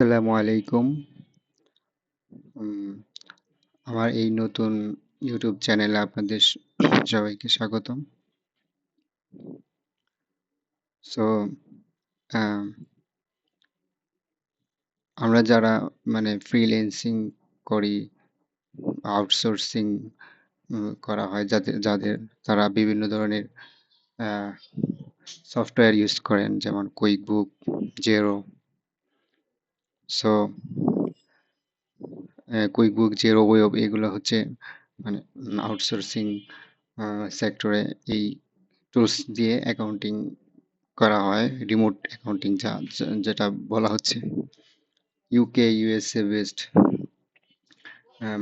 আসসালামু আলাইকুম। উম আমার এই নতুন ইউটিউব চ্যানেলে আপনাদের সবাইকে স্বাগতম। সো আ আমরা যারা ফ্রিল্যান্সিং করি, আউটসোর্সিং করা হয় যাদের তারা বিভিন্ন ধরনের আ সফটওয়্যার ইউজ করেন যেমন QuickBook, zero. So QuickBook, zero web এগুলো হচ্ছে মানে আউটসোর্সিং সেক্টরে এই টুলস দিয়ে অ্যাকাউন্টিং করা হয়, রিমোট অ্যাকাউন্টিং যেটা বলা হচ্ছে। ইউকে ইউএসএ বেসড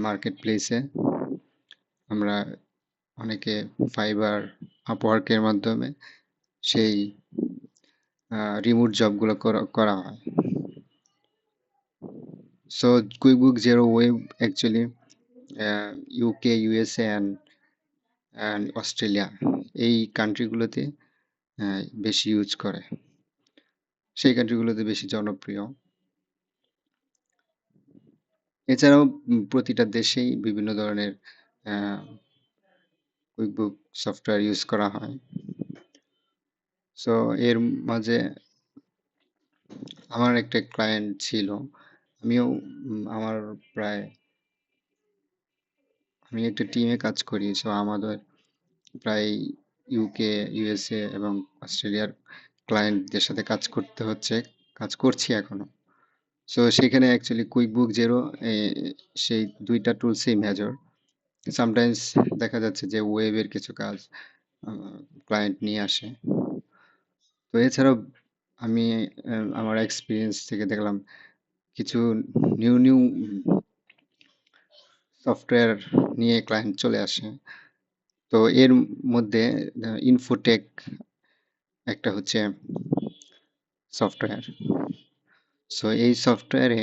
মার্কেট প্লেসে আমরা অনেকে ফাইবার, আপওয়ার্কের মাধ্যমে সেই রিমোট জবগুলো করা হয়। So QuickBook zero web actually UK USA and Australia এই কান্ট্রিগুলোতে বেশি ইউজ করে, সেই কান্ট্রিগুলোতে বেশি জনপ্রিয়। এছাড়াও প্রতিটা দেশেই বিভিন্ন ধরনের কুইকবুক সফটওয়্যার ইউজ করা হয়। সো এর মাঝে আমার একটা ক্লায়েন্ট ছিল। আমিও আমার প্রায় আমি একটা টিমে কাজ করি। সো আমাদের প্রায় ইউকে, ইউএসএ এবং অস্ট্রেলিয়ার ক্লায়েন্টদের সাথে কাজ করছি এখনো। সো সেখানে অ্যাকচুয়ালি কুইকবুক জেরো সেই দুইটা টুলসই মেজর। সামটাইমস দেখা যাচ্ছে যে ওয়েবের কিছু কাজ ক্লায়েন্ট নিয়ে আসে। তো এছাড়াও আমি আমার এক্সপিরিয়েন্স থেকে দেখলাম কিছু নিউ নিউ সফটওয়্যার নিয়ে ক্লায়েন্ট চলে আসে। তো এর মধ্যে ইনফোটেক একটা হচ্ছে সফটওয়্যার। সো এই সফটওয়্যারে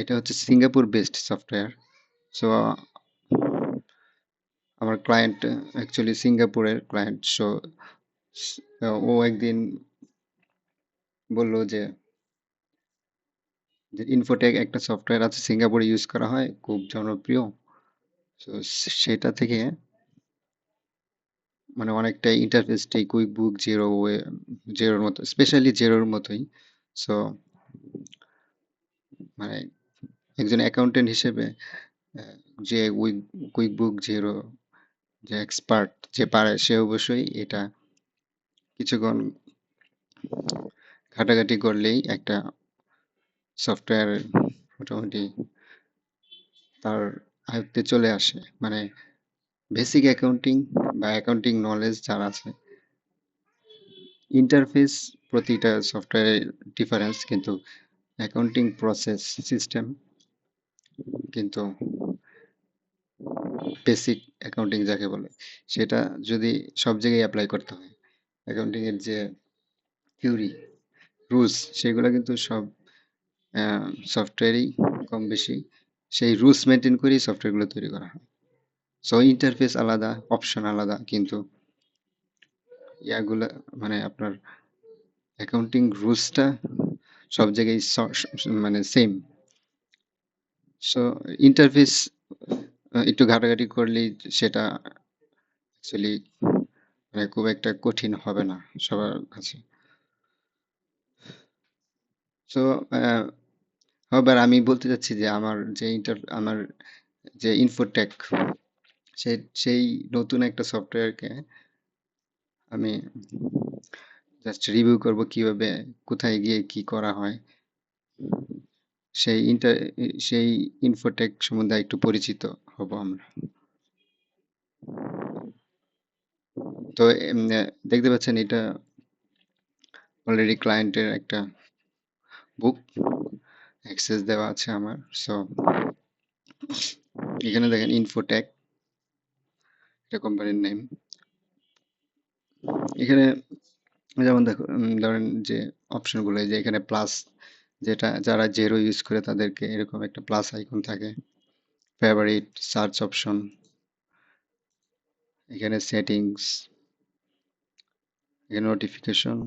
এটা হচ্ছে সিঙ্গাপুর বেসড সফটওয়্যার। সো আমার ক্লায়েন্ট অ্যাকচুয়ালি সিঙ্গাপুরের ক্লায়েন্ট। সো ও একদিন বলল যে ইনফোটেক একটা সফটওয়্যার আছে, সিঙ্গাপুরে ইউজ করা হয়, খুব জনপ্রিয়। তো সেটা থেকে অনেকটা ইন্টারফেসটাই কুইকবুক জেরোর মতো, স্পেশালি জেরোর মতোই। সো মানে একজন অ্যাকাউন্টেন্ট হিসেবে আহ, যে কুইকবুক জেরো যে এক্সপার্ট, যে পারে, সে অবশ্যই এটা কিছুক্ষণ ঘাটাঘাটি করলেই একটা সফটওয়্যার মোটামুটি তার আয়ত্তে চলে আসে। বেসিক অ্যাকাউন্টিং বা অ্যাকাউন্টিং নলেজ যার আছে, ইন্টারফেস প্রতিটা সফটওয়্যারের ডিফারেন্স, কিন্তু অ্যাকাউন্টিং প্রসেস সিস্টেম কিন্তু বেসিক অ্যাকাউন্টিং যাকে বলে সেটা যদি সব জায়গায় অ্যাপ্লাই করতে হয়, অ্যাকাউন্টিং এর যে থিওরি, রুলস, সেগুলো কিন্তু সব সফটওয়্যারই কম বেশি সেই রুলস মেনটেন করেই সফটওয়্যারগুলো তৈরি করা হয়। সো ইন্টারফেস আলাদা, অপশন আলাদা, কিন্তু ইয়াগুলা আপনার অ্যাকাউন্টিং রুলসটা সব জায়গায় সেম। সো ইন্টারফেস একটু ঘাটাঘাটি করলেই সেটা অ্যাকচুয়ালি খুব একটা কঠিন হবে না সবার কাছে। সো আবার আমি বলতে চাচ্ছি যে আমার যে ইনফোটেক, সেই নতুন একটা সফটওয়্যারকে আমি জাস্ট রিভিউ করব কিভাবে, কোথায় গিয়ে কি করা হয়, সেই ইন্টার সেই ইনফোটেক সম্বন্ধে একটু পরিচিত হব আমরা। তো দেখতে পাচ্ছেন এটা অলরেডি ক্লায়েন্টের একটা বুক অ্যাক্সেস দেওয়া আছে আমার। সো এখানে দেখেন ইনফোটেক, এটা কোম্পানির নেম। এখানে যেমন দেখো, ধরেন যে অপশনগুলো, এই যে এখানে প্লাস, যেটা যারা জেরো ইউজ করে তাদেরকে এরকম একটা প্লাস আইকন থাকে। ফেভারিট, সার্চ অপশন, এখানে সেটিংস, এখানে নোটিফিকেশন,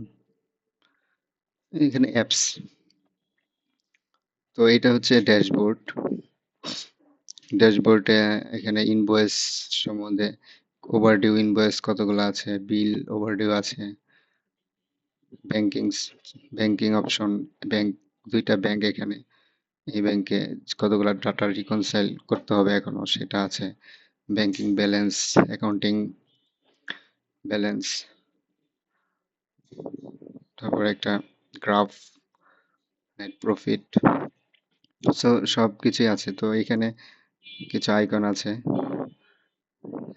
এখানে অ্যাপস। তো এটা হচ্ছে ড্যাশবোর্ড। ড্যাশবোর্ডে এখানে ইনভয়েস সম্বন্ধে ওভারডিউ ইনভয়েস কতগুলো আছে, বিল ওভারডিউ আছে, ব্যাংকিং ব্যাংকিং অপশন, ব্যাংক দুইটা ব্যাংক এখানে, এই ব্যাংকে কতগুলো ডাটা রিকনসাইল করতে হবে এখনো সেটা আছে, ব্যাংকিং ব্যালেন্স, অ্যাকাউন্টিং ব্যালেন্স, তারপর একটা গ্রাফ, নেট প্রফিট, সো সব কিছুই আছে। তো এখানে কিছু আইকন আছে,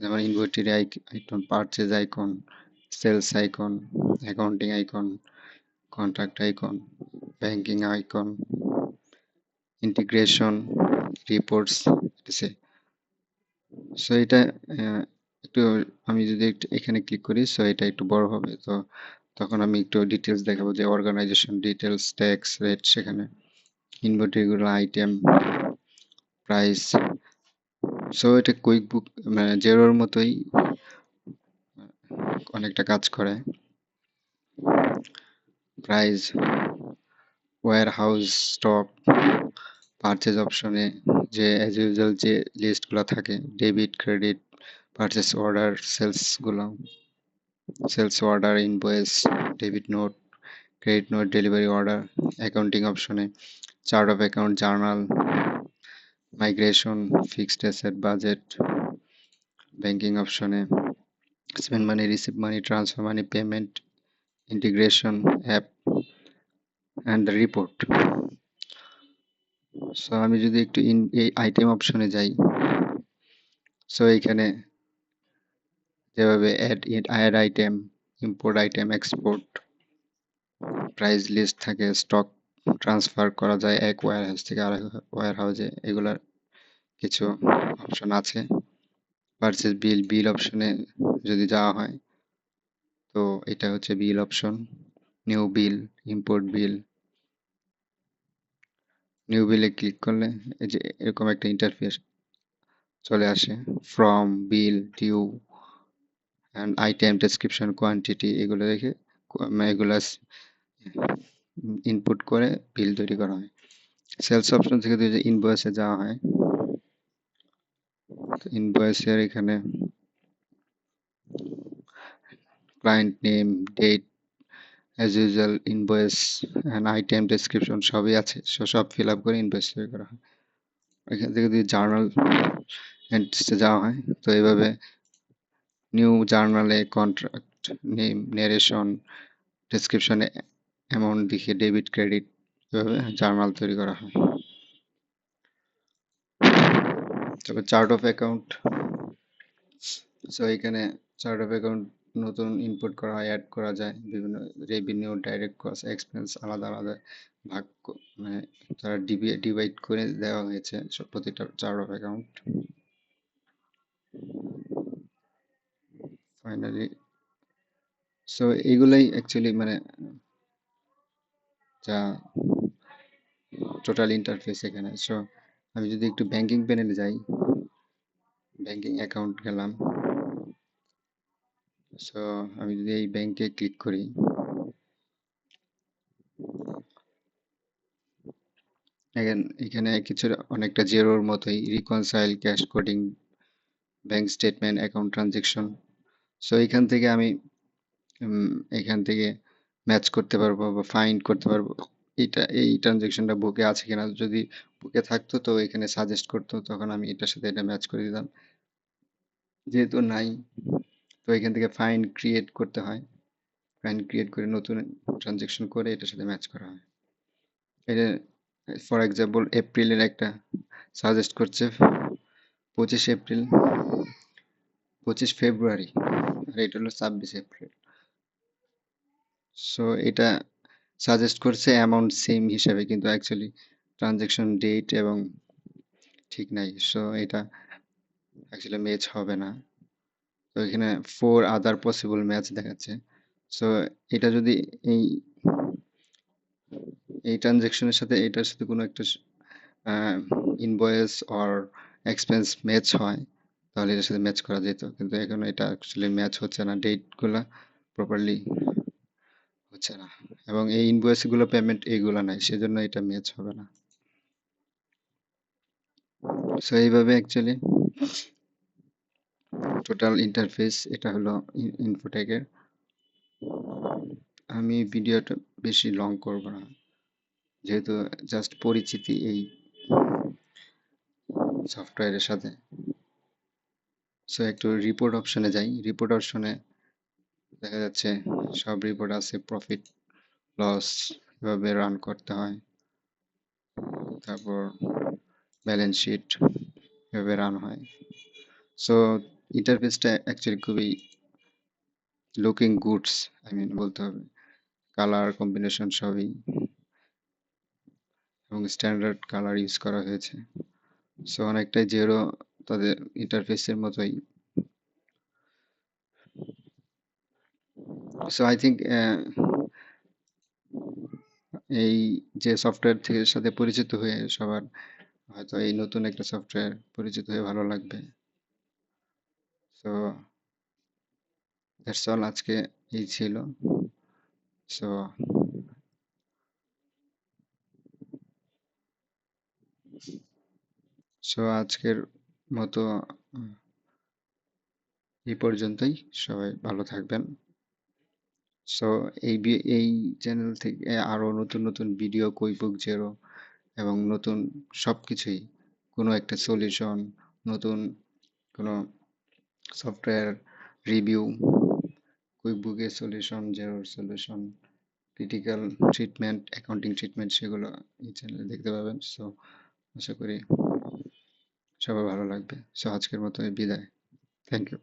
যেমন inventory icon, purchase icon, sales icon, accounting icon, contract icon, banking icon, integration, reports, etc. So এটা একটু, আমি যদি একটু এখানে ক্লিক করি, সো এটা একটু বড় হবে। তো তখন আমি একটু ডিটেলস দেখাবো, যে অর্গানাইজেশন ডিটেলস, ট্যাক্স রেট, সেখানে ইনভেন্টরি গুলো, আইটেম, প্রাইস। সো এটা কুইক বুক মানে জেরোর মতোই অনেকটা কাজ করে। Price, warehouse, stock, purchase অপশনে যে অ্যাজ ইউজুয়াল যে লিস্টগুলো থাকে, debit, credit, purchase order, sales order, invoice, debit note, credit note, delivery order, accounting অপশনে chart of account, journal, migration, fixed asset, budget, banking অপশনে spend money, receive money, transfer money, payment, integration, app and the report. So আমি যদি একটু এই item অপশনে যাই, so এখানে যেভাবে add item, import item, export, price list থাকে, স্টক ট্রান্সফার করা যায় এক ওয়্যার হাউস থেকে আরেক ওয়্যার হাউসে, এগুলার কিছু অপশন আছে। পারচেজ বিল অপশনে যদি যাওয়া হয়, তো এটা হচ্ছে bill option, new bill, import bill. New বিলে ক্লিক করলে এই যে এরকম একটা ইন্টারফেস চলে আসে, from, bill, due and item description, quantity, এগুলো রেখে এগুলো ইনপুট করে বিল তৈরি করা হয়। সেলস অপশন থেকে যদি ইনভয়েসে যাওয়া হয়, ইনভয়েসের এখানে client name, date, as usual invoice and item description সবই আছে, সব ফিল আপ করে ইনভয়েস তৈরি করা হয়। এখান থেকে যদি জার্নাল এন্ট্রিতে যাওয়া হয়, তো এইভাবে নিউ জার্নালে কন্ট্রাক্ট নেম, নেরেশন, ডেসক্রিপশনে অ্যামাউন্ট লিখে ডেবিট ক্রেডিট, এভাবে জার্নাল তৈরি করা হয়। তারপর চার্ট অফ অ্যাকাউন্ট। সো এখানে চার্ট অফ অ্যাকাউন্ট নতুন ইনপুট করা হয়, অ্যাড করা যায়, বিভিন্ন রেভিনিউ, ডাইরেক্ট কস্ট, এক্সপেন্স আলাদা আলাদা ভাগ মানে তারা ডিভাইড করে দেওয়া হয়েছে প্রতিটা chart of account. Finally so এইগুলাই অ্যাকচুয়ালি মানে যা টোটাল ইন্টারফেস এখানে। সো আমি যদি একটু ব্যাংকিং প্যানেলে যাই, ব্যাংকিং অ্যাকাউন্ট গেলাম, সো আমি যদি এই ব্যাংকে ক্লিক করি, এখানে কিছু অনেকটা জেরোর মতোই, reconcile, cash coding, bank statement, account transaction. So এখান থেকে আমি এখান থেকে ম্যাচ করতে পারবো বা ফাইন্ড করতে পারবো এই ট্রানজেকশনটা বুকে আছে কিনা। যদি বুকে থাকতো তো এখানে সাজেস্ট করতো, তখন আমি এটার সাথে এটা ম্যাচ করে দিতাম। যেহেতু নাই, তো এখান থেকে ফাইন্ড ক্রিয়েট করতে হয়, ফাইন্ড ক্রিয়েট করে নতুন ট্রানজেকশন করে এটার সাথে ম্যাচ করা হয়। এটা ফর এক্সাম্পল এপ্রিলের একটা সাজেস্ট করছে 25 এপ্রিল, 25 ফেব্রুয়ারি, আর এটা হলো 26 এপ্রিল। সো এটা সাজেস্ট করছে অ্যামাউন্ট সেম হিসাবে, কিন্তু অ্যাকচুয়ালি ট্রানজেকশন ডেট এবং ঠিক নাই। সো এটা অ্যাকচুয়ালি ম্যাচ হবে না। তো এখানে 4 আদার পসিবল ম্যাচ দেখাচ্ছে। সো এটা যদি এই এই ট্রানজেকশনের সাথে এটার সাথে কোনো একটা ইনভয়েস অর এক্সপেন্স ম্যাচ হয়, তাহলে এটার সাথে ম্যাচ করা যেত, কিন্তু এখন এটা অ্যাকচুয়ালি ম্যাচ হচ্ছে না, ডেটগুলো প্রপারলি হচ্ছে না, এবং এই ইনভয়েসগুলো পেমেন্ট এইগুলো নাই, সেজন্য এটা ম্যাচ হবে না। সো এইভাবে অ্যাকচুয়ালি টোটাল ইন্টারফেস এটা হলো ইনফোটেকের। আমি ভিডিওটা বেশি লং করব না, যেহেতু জাস্ট পরিচিতি এই সফটওয়্যারের সাথে। সো একটু রিপোর্ট অপশনে যাই। রিপোর্ট অপশনে দেখা যাচ্ছে সব রিপোর্ট আছে, প্রফিট লস কিভাবে রান করতে হয়, তারপর ব্যালেন্স শিট কিভাবে রান হয়। সো ইন্টারফেসটা অ্যাকচুয়ালি খুবই লুকিং গুডস, আই মিন বলতে হবে। কালার কম্বিনেশন সবই এবং স্ট্যান্ডার্ড কালার ইউজ করা হয়েছে। সো অনেকটাই জেরো তাদের ইন্টারফেসের মতোই। সো আই থিঙ্ক এই যে সফটওয়্যার থেকে সাথে পরিচিত হয়ে সবার হয়তো এই নতুন একটা সফটওয়্যার পরিচিত হয়ে ভালো লাগবে। সো দ্যাটস অল, আজকে এই ছিল। সো আজকের মতো এই পর্যন্তই। সবাই ভালো থাকবেন। সো এই চ্যানেল থেকে আরো নতুন নতুন ভিডিও, কুইকবুক জেরো এবং নতুন সবকিছুই, কোনো একটা সলিউশন, নতুন কোনো সফটওয়্যার রিভিউ, কুইকবুকের সলিউশন, জেরোর solution, critical treatment, accounting treatment, সেগুলো এই চ্যানেলে দেখতে পাবেন। সো আশা করি সবার ভালো লাগবে। সো আজকের মতো বিদায়। Thank you.